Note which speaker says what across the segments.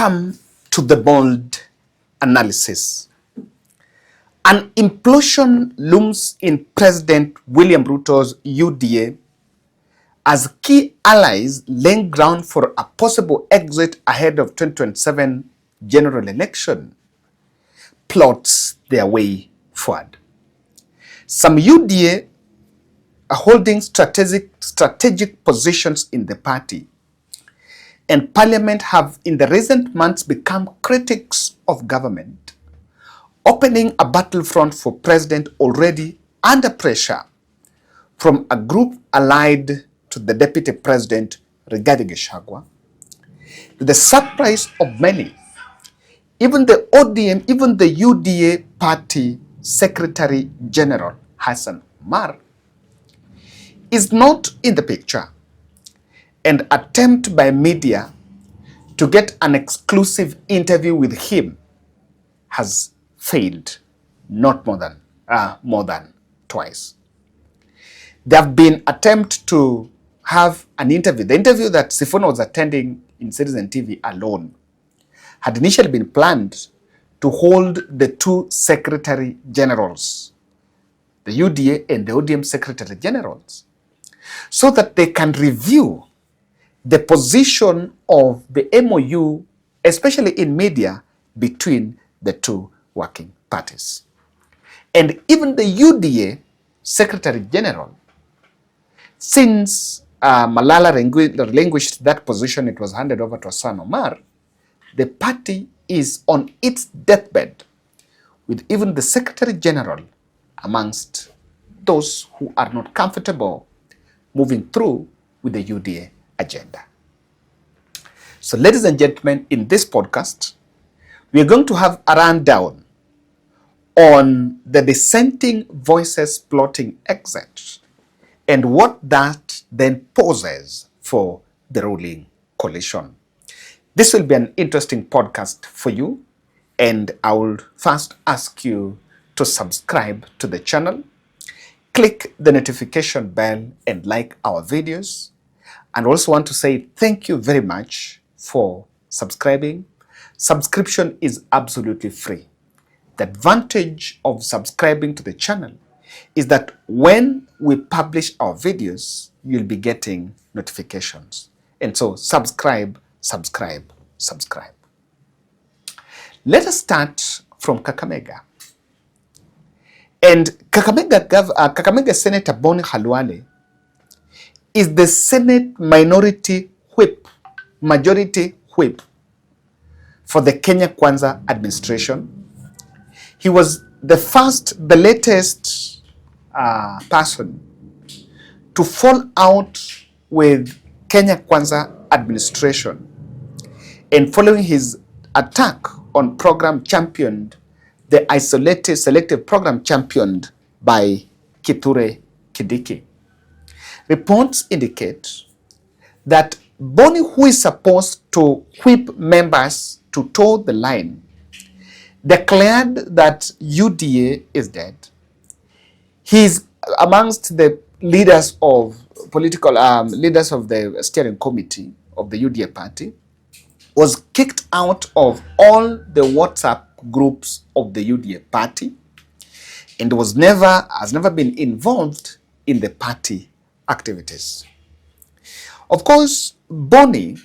Speaker 1: come to the bold analysis. An implosion looms in President William Ruto's UDA as key allies laying ground for a possible exit ahead of 2027 general election plots their way forward. Some UDA are holding strategic positions in the party, and Parliament have in the recent months become critics of government, opening a battlefront for President already under pressure from a group allied to the Deputy President, Rigathi Gachagua. To the surprise of many, even the ODM, even the UDA party Secretary General, Hassan Omar, is not in the picture. An attempt by media to get an exclusive interview with him has failed, not more than twice. There have been attempts to have an interview. The interview that Sifuna was attending in Citizen TV alone had initially been planned to hold the two Secretary Generals, the UDA and the ODM Secretary Generals, so that they can review the position of the MOU, especially in media, between the two working parties. And even the UDA Secretary General, since Malala relinquished that position, it was handed over to Hassan Omar, the party is on its deathbed, with even the Secretary General amongst those who are not comfortable moving through with the UDA agenda. So, ladies and gentlemen, in this podcast, we are going to have a rundown on the dissenting voices plotting exit and what that then poses for the ruling coalition. This will be an interesting podcast for you, and I will first ask you to subscribe to the channel, click the notification bell, and like our videos. And also want to say thank you very much for subscribing. Subscription is absolutely free. The advantage of subscribing to the channel is that when we publish our videos, you'll be getting notifications. And so subscribe. Let us start from Kakamega. And Kakamega Senator Boni Khalwale is the Senate majority whip for the Kenya Kwanza administration. He was the latest person to fall out with Kenya Kwanza administration, and following his attack on program championed, the isolated selective program championed by Kithure Kindiki. Reports indicate that Boni, who is supposed to whip members to toe the line, declared that UDA is dead. He's amongst the leaders of leaders of the steering committee of the UDA party, was kicked out of all the WhatsApp groups of the UDA party, and has never been involved in the party activities. Of course, Boni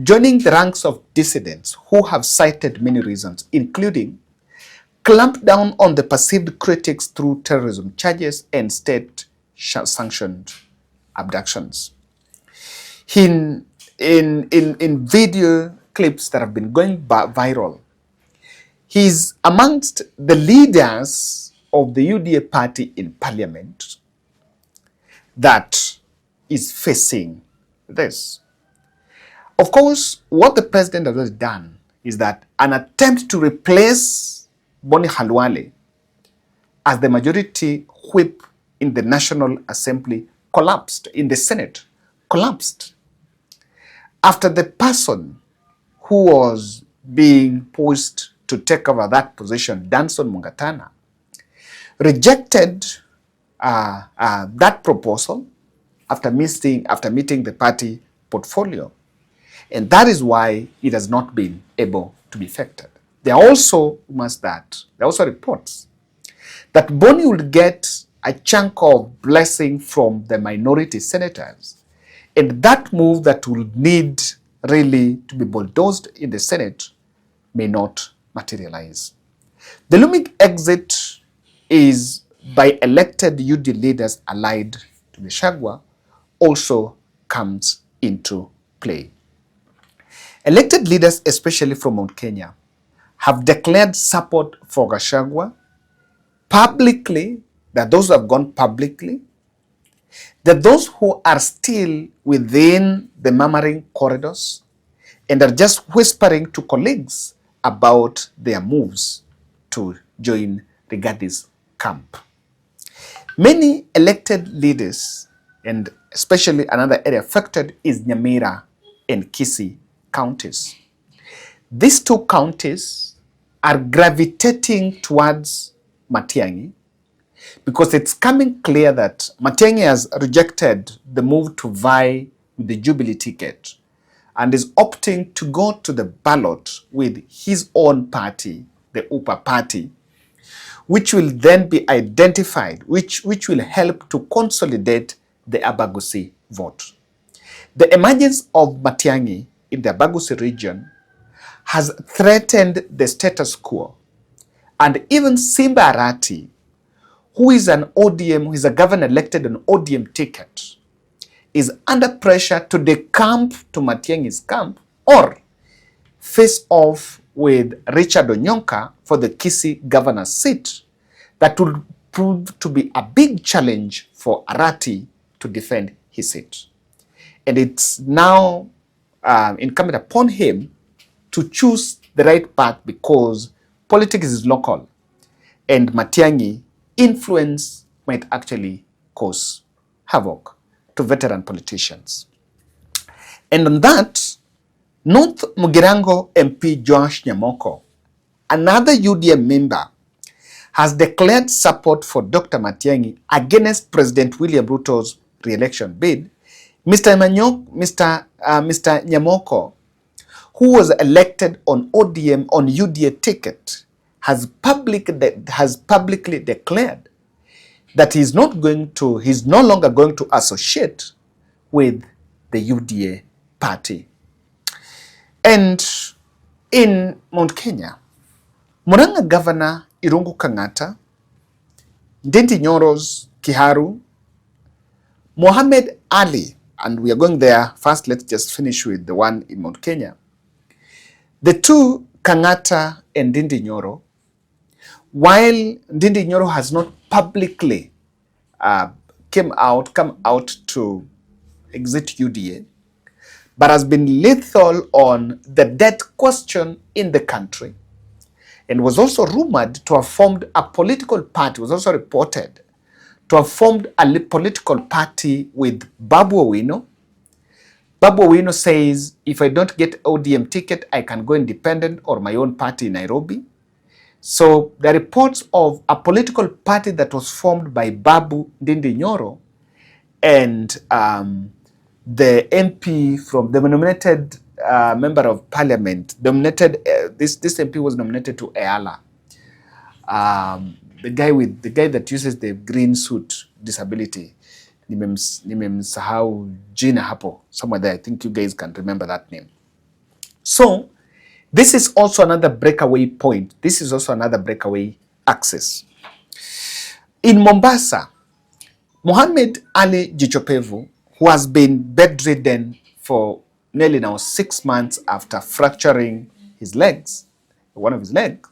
Speaker 1: joining the ranks of dissidents who have cited many reasons, including clamp down on the perceived critics through terrorism charges and state-sanctioned abductions. In video clips that have been going viral, he's amongst the leaders of the UDA party in parliament that is facing this. Of course, what the president has done is that an attempt to replace Boni Khalwale as the majority whip in the National Assembly collapsed, in the Senate, collapsed after the person who was being posed to take over that position, Danson Mungatana, rejected that proposal after meeting the party portfolio. And that is why it has not been able to be effected. There are also reports that Boni will get a chunk of blessing from the minority senators, and that move that will need really to be bulldozed in the Senate may not materialize. The looming exit is by elected UD leaders allied to the Gachagua also comes into play. Elected leaders, especially from Mount Kenya, have declared support for Gachagua publicly. There are those who have gone publicly. There are those who are still within the murmuring corridors and are just whispering to colleagues about their moves to join Rigath's camp. Many elected leaders, and especially another area affected is Nyamira and Kisii counties. These two counties are gravitating towards Matiang'i because it's coming clear that Matiang'i has rejected the move to vie with the Jubilee ticket and is opting to go to the ballot with his own party, the UPA party, which will then be identified, which will help to consolidate the Abagusi vote. The emergence of Matiang'i in the Abagusi region has threatened the status quo, and even Simba Arati, who is an ODM, who is a governor elected on ODM ticket, is under pressure to decamp to Matiang'i's camp or face off with Richard Onyonka for the Kisii governor's seat. That would prove to be a big challenge for Arati to defend his seat. And it's now incumbent upon him to choose the right path because politics is local and Matiang'i influence might actually cause havoc to veteran politicians. And on that, North Mugirango MP Joash Nyamoko, another UDA member, has declared support for Dr. Matiang'i against President William Ruto's re-election bid. Mr. Nyamoko, who was elected on ODM on UDA ticket, has publicly declared that he's no longer going to associate with the UDA party. And in Mount Kenya, Murang'a Governor Irungu Kang'ata, Ndindi Nyoro's Kiharu, Mohammed Ali, and we are going there first. Let's just finish with the one in Mount Kenya. The two, Kang'ata and Ndindi Nyoro, while Ndindi Nyoro has not publicly come out to exit UDA, but has been lethal on the debt question in the country, and was also rumored to have formed a political party, was also reported to have formed a political party with Babu Owino. Babu Owino says, if I don't get ODM ticket, I can go independent or my own party in Nairobi. So the reports of a political party that was formed by Babu Ndindi Nyoro and the MP from the nominated member of parliament, this MP was nominated to Eala. The guy that uses the green suit disability. Nimemsahau jina hapo somewhere there. I think you guys can remember that name. So this is also another breakaway point. This is also another breakaway axis. In Mombasa, Mohammed Ali Jichopevu, who has been bedridden for nearly now 6 months after fracturing his legs, one of his legs,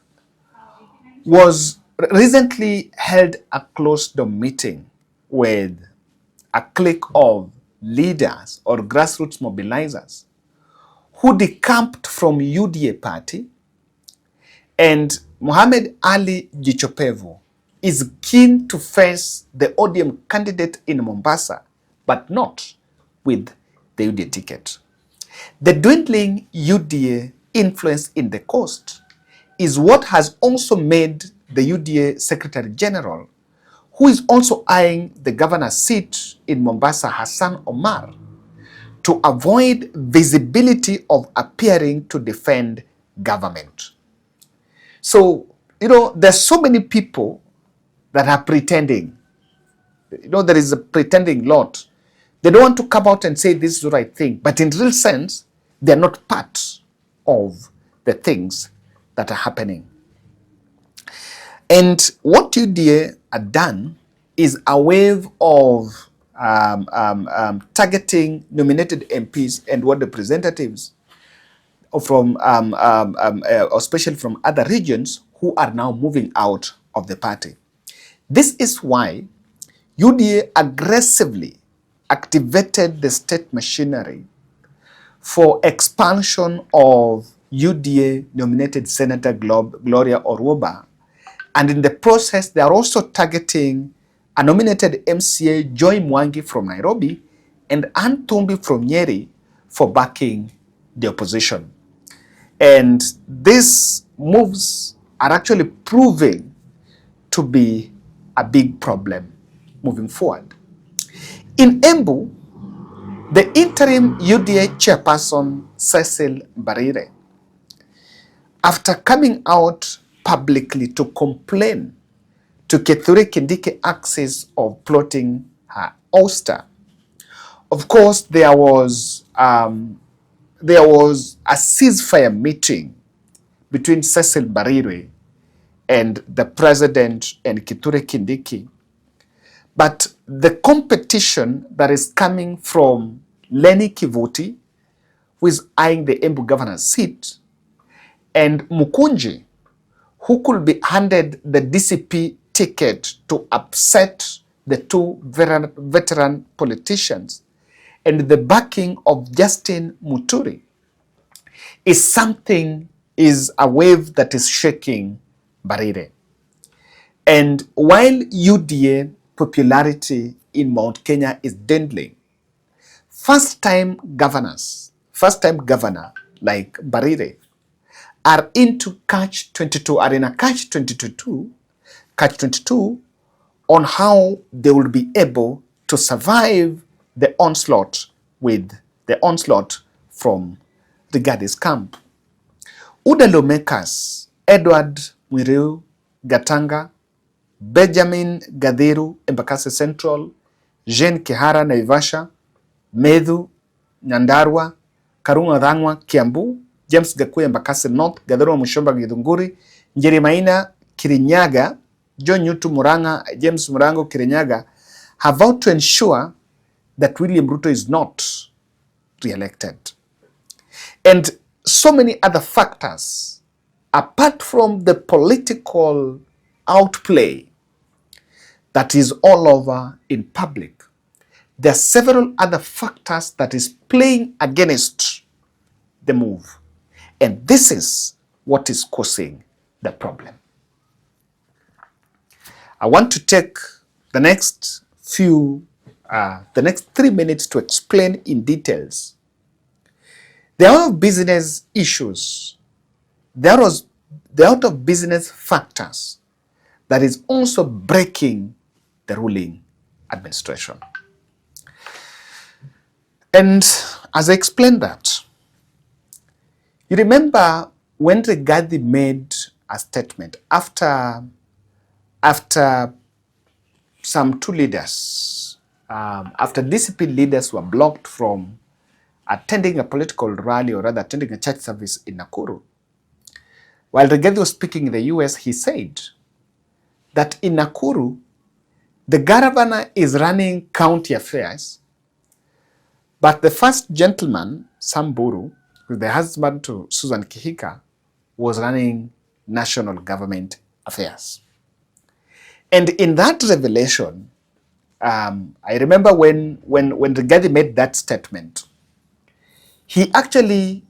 Speaker 1: was recently held a closed-door meeting with a clique of leaders or grassroots mobilizers who decamped from UDA party, and Mohammed Ali Jichopevu is keen to face the ODM candidate in Mombasa, but not with the UDA ticket. The dwindling UDA influence in the coast is what has also made the UDA Secretary General, who is also eyeing the governor's seat in Mombasa, Hassan Omar, to avoid visibility of appearing to defend government. So, there's so many people that are pretending. There is a pretending lot. They don't want to come out and say this is the right thing, but in real sense, they're not part of the things that are happening. And what UDA had done is a wave of targeting nominated MPs and ward representatives from, especially from other regions, who are now moving out of the party. This is why UDA aggressively activated the state machinery for expansion of UDA-nominated Senator Gloria Orwoba, and in the process, they are also targeting a nominated MCA, Joy Mwangi from Nairobi, and Ann Thumbi from Nyeri for backing the opposition. And these moves are actually proving to be a big problem moving forward. In Embu, the interim UDA chairperson, Mbarire, after coming out publicly to complain to Kithure Kindiki axis of plotting her ouster, of course, there was a ceasefire meeting between Mbarire and the president and Kithure Kindiki. But the competition that is coming from Lenny Kivuti, who is eyeing the Embu governor's seat, and Mukunji, who could be handed the DCP ticket to upset the two veteran politicians, and the backing of Justin Muturi, is a wave that is shaking Mbarire. And while UDA popularity in Mount Kenya is dwindling, first-time governor like Mbarire are into are in a catch-22 on how they will be able to survive the onslaught from Rigathie's camp. UDA lawmakers Edward Mwiriu Gatanga, Benjamin Gadhiru Embakasi Central, Jean Kihara Naivasha, Medhu Nyandarua, Karunga Rangwa Kiambu, James Gakuya Embakasi North, Gadhiru Mushomba Githunguri, Njeri Maina Kirinyaga, John Nyutu Muranga, James Murango Kirinyaga have vowed to ensure that William Ruto is not re-elected. And so many other factors, apart from the political outplay that is all over in public, there are several other factors that is playing against the move. And this is what is causing the problem. I want to take the next 3 minutes to explain in details the out of business issues, the out of business factors that is also breaking the ruling administration. And as I explained that, you remember when Rigathie made a statement after some two leaders, after DCP leaders were blocked from attending a political rally, or rather attending a church service in Nakuru. While Rigathie was speaking in the US, he said that in Nakuru, the governor is running county affairs, but the first gentleman, Samburu, who is the husband to Susan Kihika, was running national government affairs. And in that revelation, I remember when Rigathie made that statement, he actually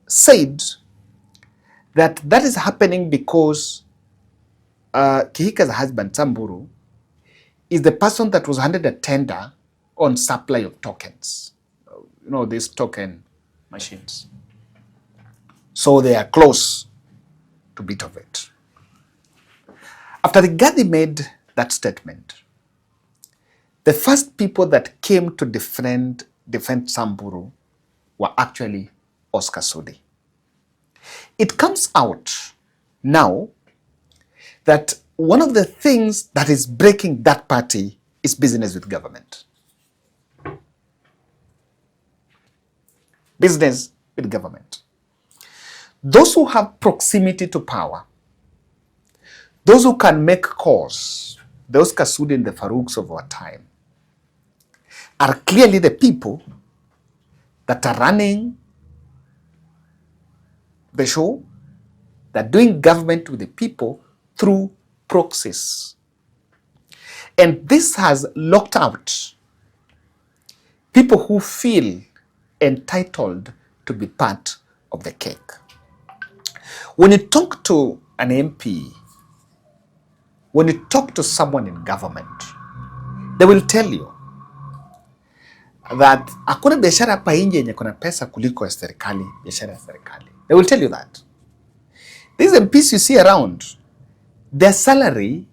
Speaker 1: said that is happening because Kihika's husband, Samburu, is the person that was handed a tender on supply of tokens. These token machines. So they are close to bit of it. After Rigathie made that statement, the first people that came to defend Samburu were actually Oscar Sudi. It comes out now that one of the things that is breaking that party is business with government. Business with government. Those who have proximity to power, those who can make calls, those Kasudi and the Farouks of our time, are clearly the people that are running the show, that are doing government with the people through proxies. And this has locked out people who feel entitled to be part of the cake. When you talk to an MP, when you talk to someone in government, they will tell you that hakuna biashara hapa nje yenye kuna pesa kuliko ya serikali, biashara ya serikali. They will tell you that. These MPs you see around, their salary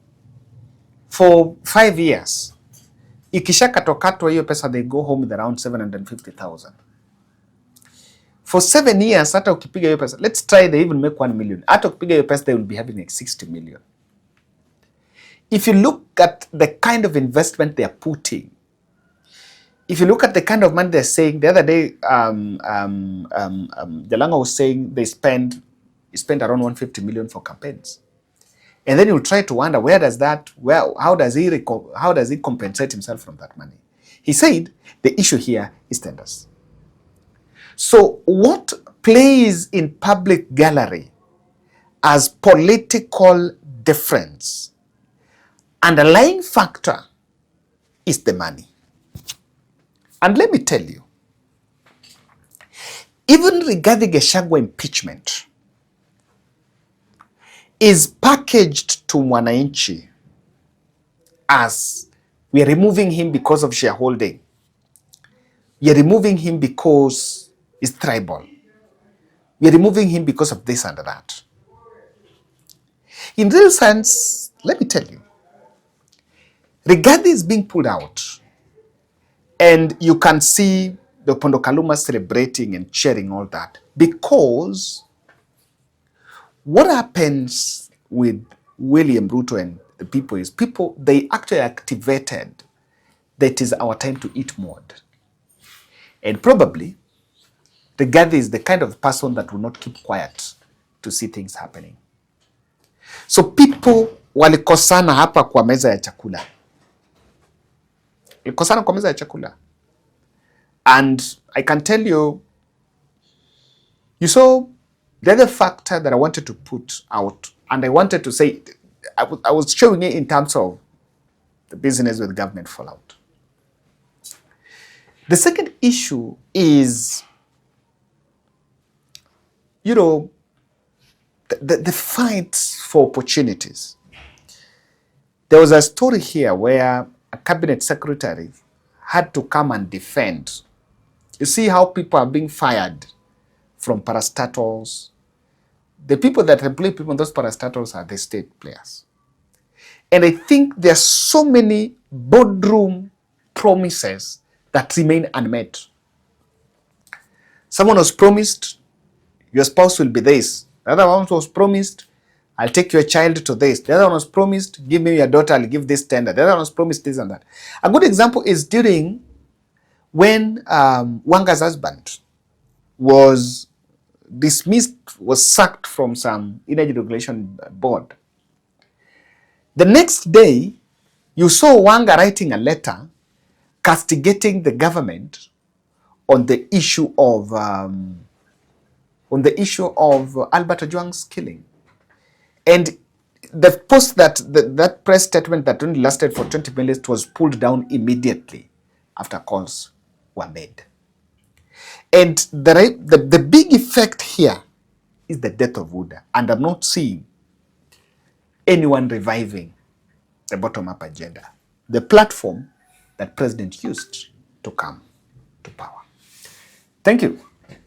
Speaker 1: for 5 years, ikishakatokatwa hiyo pesa, they go home with around 750,000. For 7 years, hata ukipiga hiyo pesa, let's try they even make 1 million. Hata ukipiga hiyo pesa, they will be having like 60 million. If you look at the kind of investment they are putting, if you look at the kind of money they're saying, the other day, Jalanga was saying they spend around 150 million for campaigns. And then you'll try to wonder, where does that, how does he compensate himself from that money? He said the issue here is tenders. So what plays in public gallery as political difference, underlying factor is the money. And let me tell you, even regarding Gachagua impeachment is packaged to mwananchi as we are removing him because of shareholding. We are removing him because he's tribal. We are removing him because of this and that. In real sense, let me tell you, Rigathi is being pulled out, and you can see the Opondo Kaluma celebrating and cheering all that, because what happens with William Ruto and the people is they actually activated that it is our time to eat mode. And probably Rigathi is the kind of person that will not keep quiet to see things happening. So people walikosana hapa kwa meza ya chakula. Walikosana kwa meza ya chakula. And I can tell you, you saw the other factor that I wanted to put out, and I wanted to say, I was showing it in terms of the business with government fallout. The second issue is, you know, the fight for opportunities. There was a story here where a cabinet secretary had to come and defend. You see how people are being fired from parastatals. The people that employ people in those parastatals are the state players. And I think there are so many boardroom promises that remain unmet. Someone was promised, your spouse will be this. The other one was promised, I'll take your child to this. The other one was promised, give me your daughter, I'll give this tender. The other one was promised this and that. A good example is during when Wanga's husband was dismissed, was sacked from some energy regulation board. The next day, you saw Wanga writing a letter castigating the government on the issue of Albert Ojwang's killing. And the post that press statement that only lasted for 20 minutes was pulled down immediately after calls were made. And the big effect here is the death of UDA. And I'm not seeing anyone reviving the bottom-up agenda, the platform that President used to come to power. Thank you.